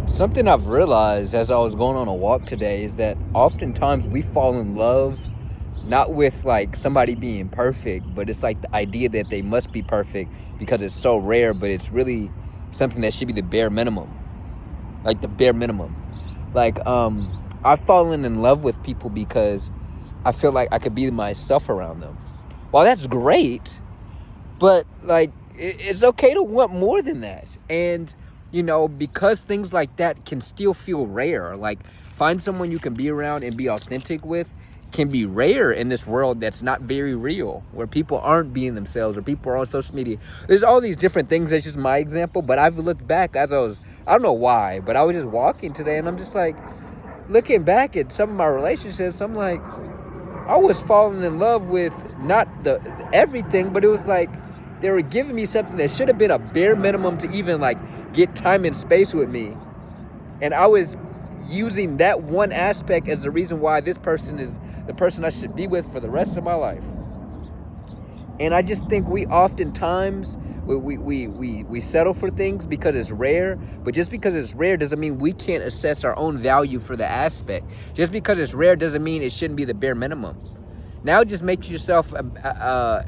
Something I've realized as I was going on a walk today is that oftentimes we fall in love not with like somebody being perfect, but it's like the idea that they must be perfect because it's so rare, but it's really something that should be the bare minimum. Like the bare minimum. Like I've fallen in love with people because I feel like I could be myself around them. Well, that's great, but like it's okay to want more than that. And because things like that can still feel rare. Like find someone you can be around and be authentic with can be rare in this world that's not very real, where people aren't being themselves, or people are on social media. There's all these different things. That's just my example, but I've looked back as I don't know why, but I was just walking today and I'm just like looking back at some of my relationships. I'm like, I was falling in love with not the everything, but it was like they were giving me something that should have been a bare minimum to even like get time and space with me. And I was using that one aspect as the reason why this person is the person I should be with for the rest of my life. And I just think we oftentimes we settle for things because it's rare, but just because it's rare doesn't mean we can't assess our own value for the aspect. Just because it's rare doesn't mean it shouldn't be the bare minimum. Now it just makes yourself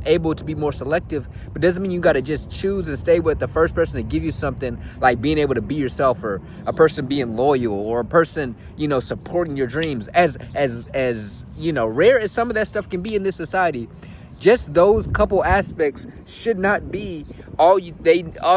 able to be more selective, but doesn't mean you got to just choose and stay with the first person to give you something, like being able to be yourself, or a person being loyal, or a person supporting your dreams. As rare as some of that stuff can be in this society, just those couple aspects should not be all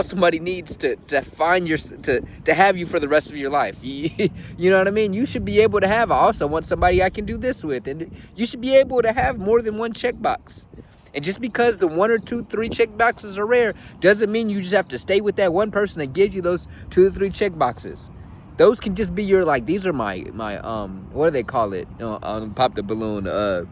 somebody needs to find to have you for the rest of your life. You know what I mean? You should be able to have, I also want somebody I can do this with, and you should be able to have more than one checkbox. And just because the 1 or 2, 3 check boxes are rare doesn't mean you just have to stay with that one person that gives you those 2 or 3 check boxes. Those can just be your, like, these are my what do they call it? Pop the balloon.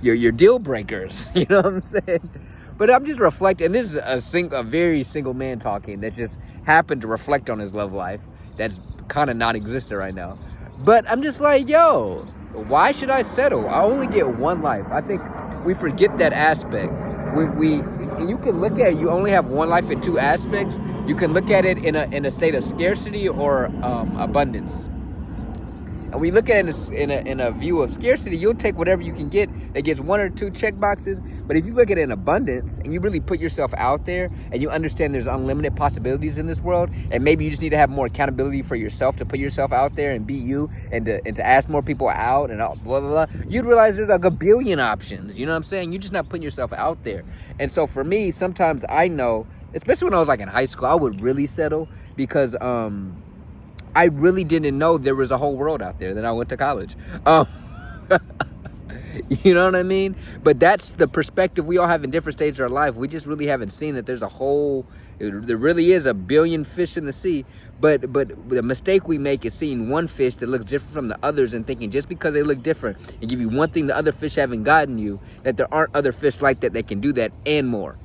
Your deal breakers. You know what I'm saying? But I'm just reflecting. And this is a very single man talking that just happened to reflect on his love life that's kind of non-existent right now. But I'm just like, yo, why should I settle? I only get one life. I think we forget that aspect. You can look at it, you only have one life in 2 aspects. You can look at it in a state of scarcity or abundance. And we look at it in a view of scarcity, you'll take whatever you can get that gets 1 or 2 check boxes. But if you look at it in abundance and you really put yourself out there and you understand there's unlimited possibilities in this world, and maybe you just need to have more accountability for yourself to put yourself out there and be you, and to ask more people out and blah, blah, blah, you'd realize there's like a billion options. You know what I'm saying? You're just not putting yourself out there. And so for me, sometimes I know, especially when I was like in high school, I would really settle because I really didn't know there was a whole world out there. Then I went to college. You know what I mean? But that's the perspective we all have in different stages of our life. We just really haven't seen that there really is a billion fish in the sea. But the mistake we make is seeing one fish that looks different from the others and thinking just because they look different and give you one thing the other fish haven't gotten you, that there aren't other fish like that can do that and more.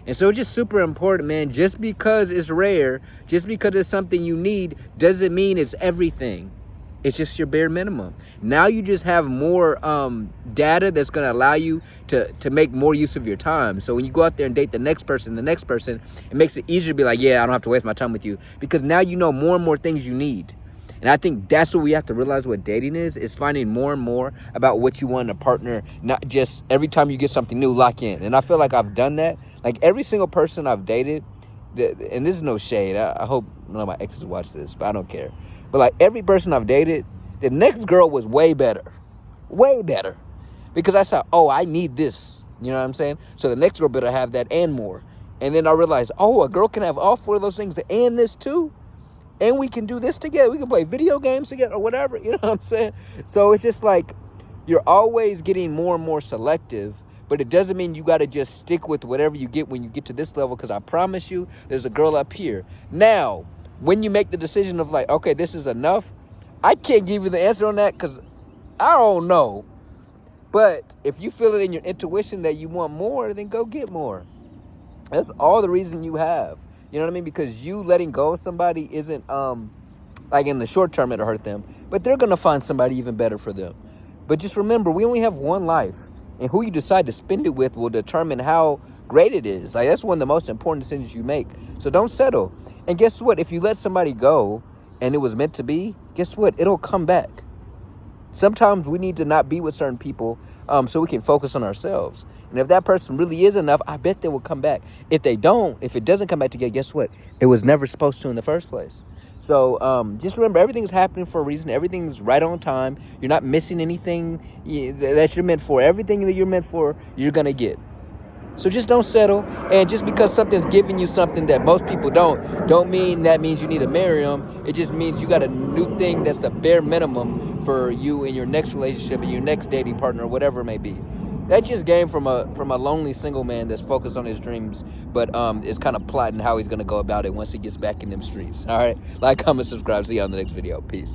And so it's just super important, man. Just because it's rare, just because it's something you need, doesn't mean it's everything. It's just your bare minimum. Now you just have more data that's going to allow you to make more use of your time. So when you go out there and date the next person, it makes it easier to be like, yeah, I don't have to waste my time with you. Because now you know more and more things you need. And I think that's what we have to realize what dating is finding more and more about what you want in a partner, not just every time you get something new, lock in. And I feel like I've done that. Like every single person I've dated, and this is no shade, I hope none of my exes watch this, but I don't care. But like every person I've dated, the next girl was way better. Because I thought, oh, I need this. You know what I'm saying? So the next girl better have that and more. And then I realized, oh, a girl can have all 4 of those things and this too. And we can do this together. We can play video games together or whatever. You know what I'm saying? So it's just like you're always getting more and more selective. But it doesn't mean you got to just stick with whatever you get when you get to this level. Because I promise you, there's a girl up here. Now, when you make the decision of like, okay, this is enough, I can't give you the answer on that because I don't know. But if you feel it in your intuition that you want more, then go get more. That's all the reason you have. You know what I mean? Because you letting go of somebody isn't, like in the short term, it'll hurt them. But they're going to find somebody even better for them. But just remember, we only have one life. And who you decide to spend it with will determine how great it is. Like, that's one of the most important decisions you make. So don't settle. And guess what? If you let somebody go, and it was meant to be, guess what? It'll come back. Sometimes we need to not be with certain people so we can focus on ourselves. And if that person really is enough, I bet they will come back. If they don't, if it doesn't come back together, guess what? It was never supposed to in the first place. So just remember, everything's happening for a reason. Everything's right on time. You're not missing anything that you're meant for. Everything that you're meant for, you're going to get. So just don't settle. And just because something's giving you something that most people don't mean that means you need to marry them. It just means you got a new thing that's the bare minimum for you in your next relationship and your next dating partner, whatever it may be. That just came from a lonely single man that's focused on his dreams, but is kind of plotting how he's gonna go about it once he gets back in them streets. All right, like, comment, subscribe. See you on the next video. Peace.